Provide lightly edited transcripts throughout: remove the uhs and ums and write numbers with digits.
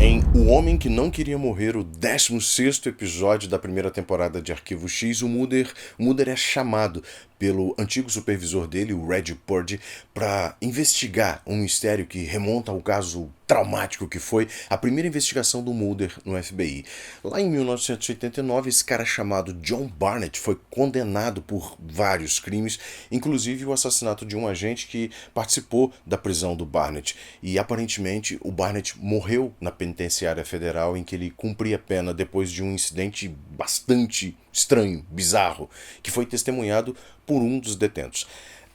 Em O Homem que Não Queria Morrer, o 16º episódio da primeira temporada de Arquivo X, o Mulder é chamado pelo antigo supervisor dele, o Red Purdy, para investigar um mistério que remonta ao caso traumático que foi a primeira investigação do Mulder no FBI. Lá em 1989, esse cara chamado John Barnett foi condenado por vários crimes, inclusive o assassinato de um agente que participou da prisão do Barnett. E aparentemente o Barnett morreu na penitenciária federal em que ele cumpria pena depois de um incidente bastante estranho, bizarro, que foi testemunhado por um dos detentos.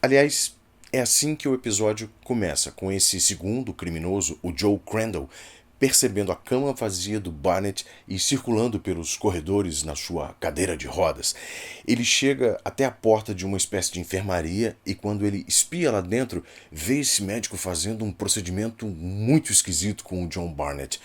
Aliás, é assim que o episódio começa, com esse segundo criminoso, o Joe Crandall, percebendo a cama vazia do Barnett e circulando pelos corredores na sua cadeira de rodas. Ele chega até a porta de uma espécie de enfermaria e, quando ele espia lá dentro, vê esse médico fazendo um procedimento muito esquisito com o John Barnett.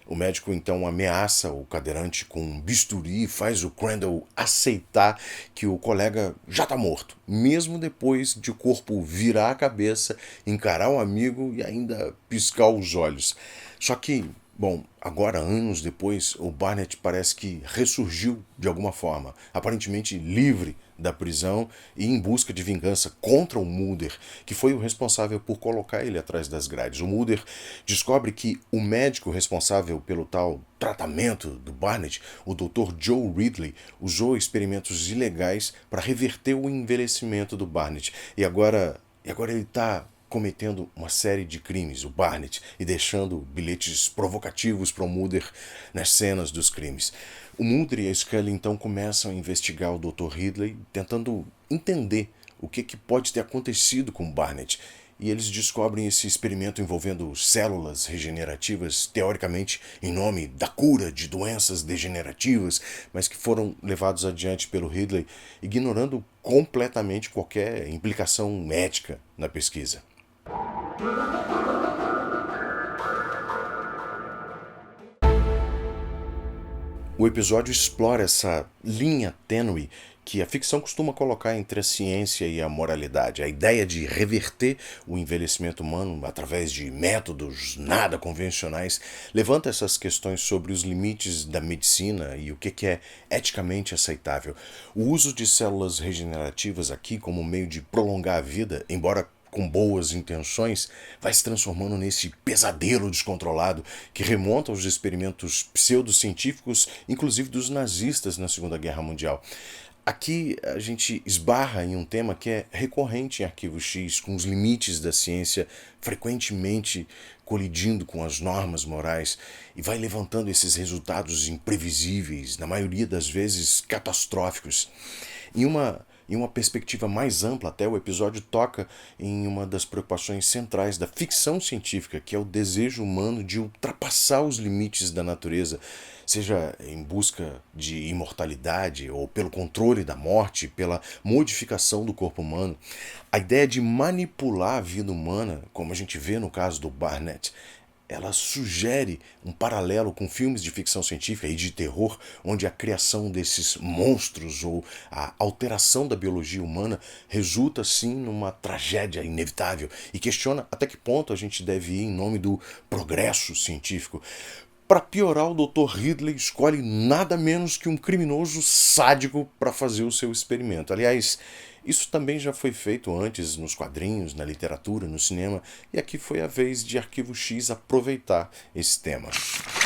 O médico então ameaça o cadeirante com um bisturi e faz o Crandall aceitar que o colega já está morto, mesmo depois de o corpo virar a cabeça, encarar o amigo e ainda piscar os olhos. Só que, bom, agora, anos depois, o Barnett parece que ressurgiu de alguma forma, aparentemente livre da prisão e em busca de vingança contra o Mulder, que foi o responsável por colocar ele atrás das grades. O Mulder descobre que o médico responsável pelo tal tratamento do Barnett, o Dr. Joe Ridley, usou experimentos ilegais para reverter o envelhecimento do Barnett. E agora ele está cometendo uma série de crimes, o Barnett, e deixando bilhetes provocativos para o Mulder nas cenas dos crimes. O Mulder e a Scully então começam a investigar o Dr. Ridley, tentando entender o que pode ter acontecido com o Barnett. E eles descobrem esse experimento envolvendo células regenerativas, teoricamente em nome da cura de doenças degenerativas, mas que foram levados adiante pelo Ridley, ignorando completamente qualquer implicação ética na pesquisa. O episódio explora essa linha tênue que a ficção costuma colocar entre a ciência e a moralidade. A ideia de reverter o envelhecimento humano através de métodos nada convencionais levanta essas questões sobre os limites da medicina e o que é eticamente aceitável. O uso de células regenerativas aqui como meio de prolongar a vida, embora com boas intenções, vai se transformando nesse pesadelo descontrolado que remonta aos experimentos pseudocientíficos, inclusive dos nazistas na Segunda Guerra Mundial. Aqui a gente esbarra em um tema que é recorrente em Arquivo X, com os limites da ciência frequentemente colidindo com as normas morais e vai levantando esses resultados imprevisíveis, na maioria das vezes catastróficos. Em uma perspectiva mais ampla, até o episódio toca em uma das preocupações centrais da ficção científica, que é o desejo humano de ultrapassar os limites da natureza, seja em busca de imortalidade ou pelo controle da morte, pela modificação do corpo humano. A ideia de manipular a vida humana, como a gente vê no caso do Barnett, ela sugere um paralelo com filmes de ficção científica e de terror, onde a criação desses monstros ou a alteração da biologia humana resulta, sim, numa tragédia inevitável e questiona até que ponto a gente deve ir em nome do progresso científico. Para piorar, o Dr. Ridley escolhe nada menos que um criminoso sádico para fazer o seu experimento. Aliás, isso também já foi feito antes nos quadrinhos, na literatura, no cinema, e aqui foi a vez de Arquivo X aproveitar esse tema.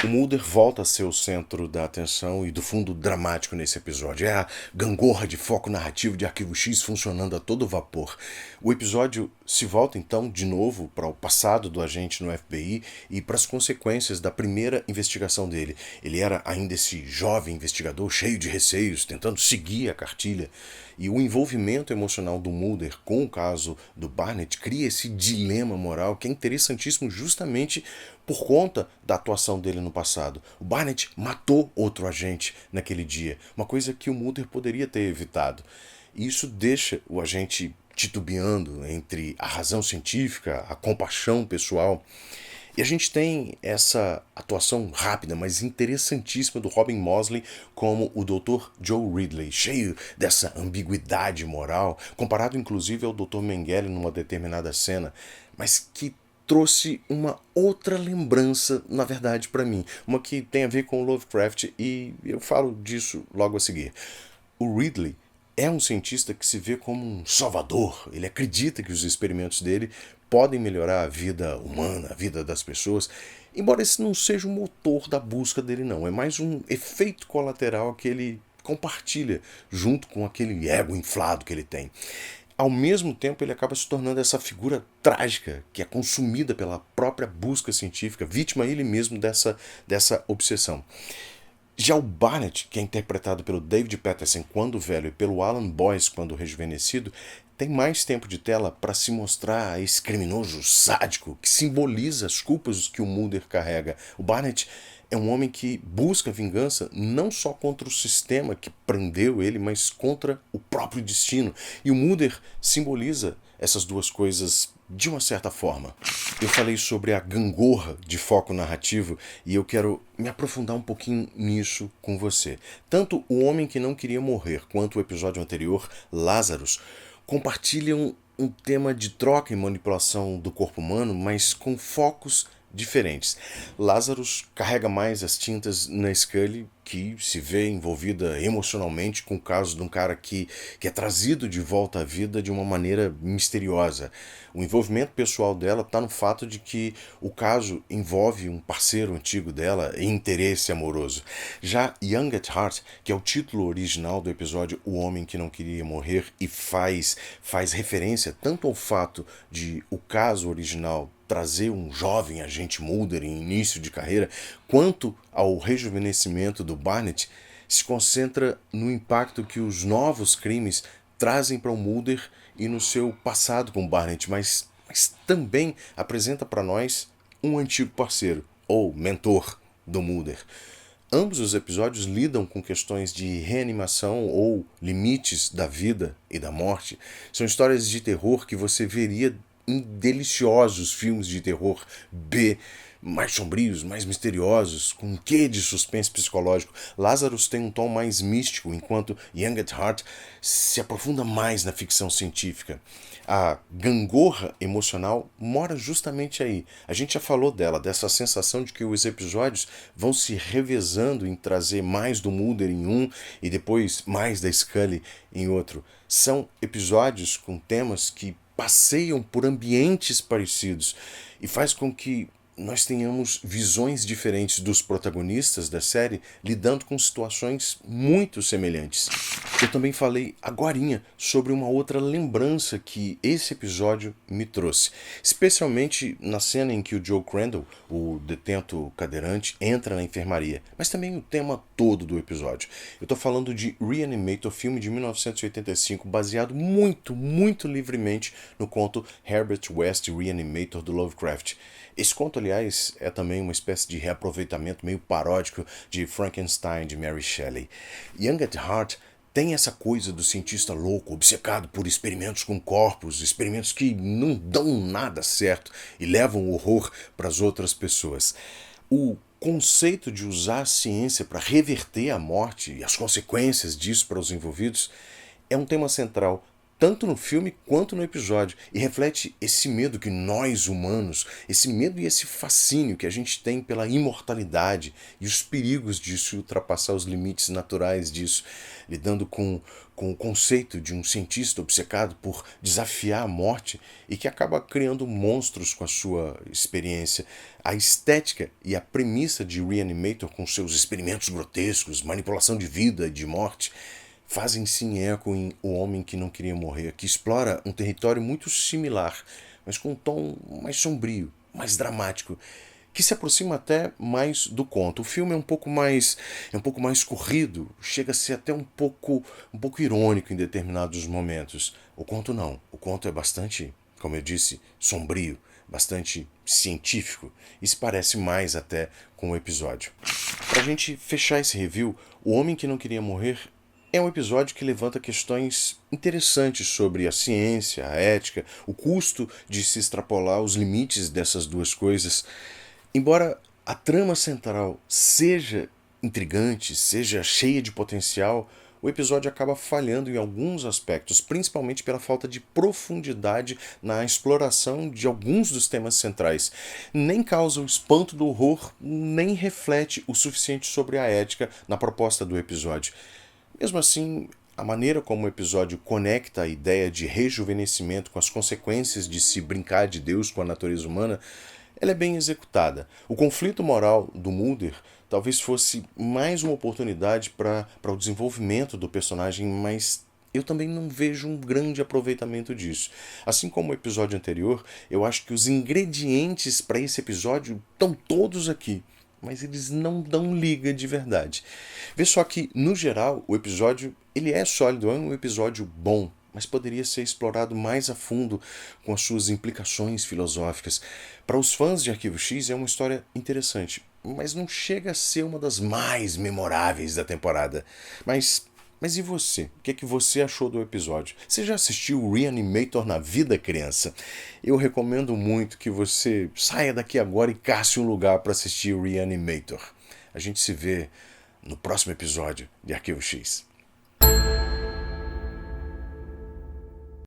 O Mulder volta a ser o centro da atenção e do fundo dramático nesse episódio. É a gangorra de foco narrativo de Arquivo X funcionando a todo vapor. O episódio se volta então de novo para o passado do agente no FBI e para as consequências da primeira investigação dele. Ele era ainda esse jovem investigador cheio de receios, tentando seguir a cartilha. E o envolvimento emocional do Mulder com o caso do Barnett cria esse dilema moral que é interessantíssimo justamente por conta da atuação dele no passado. O Barnett matou outro agente naquele dia, uma coisa que o Mulder poderia ter evitado. E isso deixa o agente titubeando entre a razão científica, a compaixão pessoal. E a gente tem essa atuação rápida, mas interessantíssima do Robin Mosley como o Dr. Joe Ridley, cheio dessa ambiguidade moral, comparado inclusive ao Dr. Mengele numa determinada cena, mas que trouxe uma outra lembrança, na verdade, para mim. Uma que tem a ver com Lovecraft e eu falo disso logo a seguir. O Ridley é um cientista que se vê como um salvador. Ele acredita que os experimentos dele podem melhorar a vida humana, a vida das pessoas, embora esse não seja o motor da busca dele, não. É mais um efeito colateral que ele compartilha junto com aquele ego inflado que ele tem. Ao mesmo tempo, ele acaba se tornando essa figura trágica que é consumida pela própria busca científica, vítima ele mesmo dessa obsessão. Já o Barnett, que é interpretado pelo David Patterson quando velho e pelo Alan Boyce quando rejuvenescido, tem mais tempo de tela para se mostrar esse criminoso sádico que simboliza as culpas que o Mulder carrega. O Barnett é um homem que busca vingança não só contra o sistema que prendeu ele, mas contra o próprio destino. E o Mulder simboliza essas duas coisas de uma certa forma. Eu falei sobre a gangorra de foco narrativo e eu quero me aprofundar um pouquinho nisso com você. Tanto O Homem que Não Queria Morrer quanto o episódio anterior, Lazarus, compartilham um tema de troca e manipulação do corpo humano, mas com focos diferentes. Lazarus carrega mais as tintas na Scully, que se vê envolvida emocionalmente com o caso de um cara que é trazido de volta à vida de uma maneira misteriosa. O envolvimento pessoal dela está no fato de que o caso envolve um parceiro antigo dela e interesse amoroso. Já Young at Heart, que é o título original do episódio O Homem que Não Queria Morrer e faz referência tanto ao fato de o caso original trazer um jovem agente Mulder em início de carreira, quanto ao rejuvenescimento do Barnett, se concentra no impacto que os novos crimes trazem para o Mulder e no seu passado com o Barnett, mas também apresenta para nós um antigo parceiro, ou mentor, do Mulder. Ambos os episódios lidam com questões de reanimação ou limites da vida e da morte. São histórias de terror que você veria em deliciosos filmes de terror B, mais sombrios, mais misteriosos, com um quê de suspense psicológico. Lazarus tem um tom mais místico, enquanto Young at Heart se aprofunda mais na ficção científica. A gangorra emocional mora justamente aí. A gente já falou dela, dessa sensação de que os episódios vão se revezando em trazer mais do Mulder em um e depois mais da Scully em outro. São episódios com temas que passeiam por ambientes parecidos e faz com que nós tenhamos visões diferentes dos protagonistas da série lidando com situações muito semelhantes. Eu também falei agorinha sobre uma outra lembrança que esse episódio me trouxe, especialmente na cena em que o Joe Crandall, o detento cadeirante, entra na enfermaria, mas também o tema todo do episódio. Eu estou falando de Reanimator, filme de 1985, baseado muito livremente no conto Herbert West Reanimator do Lovecraft. Esse conto, aliás, é também uma espécie de reaproveitamento meio paródico de Frankenstein de Mary Shelley. Young at Heart tem essa coisa do cientista louco, obcecado por experimentos com corpos, experimentos que não dão nada certo e levam horror para as outras pessoas. O conceito de usar a ciência para reverter a morte e as consequências disso para os envolvidos é um tema central, tanto no filme quanto no episódio, e reflete esse medo que nós humanos, esse medo e esse fascínio que a gente tem pela imortalidade e os perigos disso, ultrapassar os limites naturais disso, lidando com o conceito de um cientista obcecado por desafiar a morte e que acaba criando monstros com a sua experiência. A estética e a premissa de Reanimator, com seus experimentos grotescos, manipulação de vida e de morte, fazem sim eco em O Homem que Não Queria Morrer, que explora um território muito similar, mas com um tom mais sombrio, mais dramático, que se aproxima até mais do conto. O filme é um pouco mais corrido, chega a ser até um pouco irônico em determinados momentos. O conto não. O conto é bastante, como eu disse, sombrio, bastante científico, e se parece mais até com o episódio. Para a gente fechar esse review, O Homem que Não Queria Morrer é um episódio que levanta questões interessantes sobre a ciência, a ética, o custo de se extrapolar os limites dessas duas coisas. Embora a trama central seja intrigante, seja cheia de potencial, o episódio acaba falhando em alguns aspectos, principalmente pela falta de profundidade na exploração de alguns dos temas centrais. Nem causa o espanto do horror, nem reflete o suficiente sobre a ética na proposta do episódio. Mesmo assim, a maneira como o episódio conecta a ideia de rejuvenescimento com as consequências de se brincar de Deus com a natureza humana, ela é bem executada. O conflito moral do Mulder talvez fosse mais uma oportunidade para o desenvolvimento do personagem, mas eu também não vejo um grande aproveitamento disso. Assim como o episódio anterior, eu acho que os ingredientes para esse episódio estão todos aqui, mas eles não dão liga de verdade. Vê só que, no geral, o episódio ele é sólido, é um episódio bom, mas poderia ser explorado mais a fundo com as suas implicações filosóficas. Para os fãs de Arquivo X é uma história interessante, mas não chega a ser uma das mais memoráveis da temporada. Mas e você? O que é que você achou do episódio? Você já assistiu o Reanimator na vida, criança? Eu recomendo muito que você saia daqui agora e casse um lugar para assistir o Reanimator. A gente se vê no próximo episódio de Arquivo X.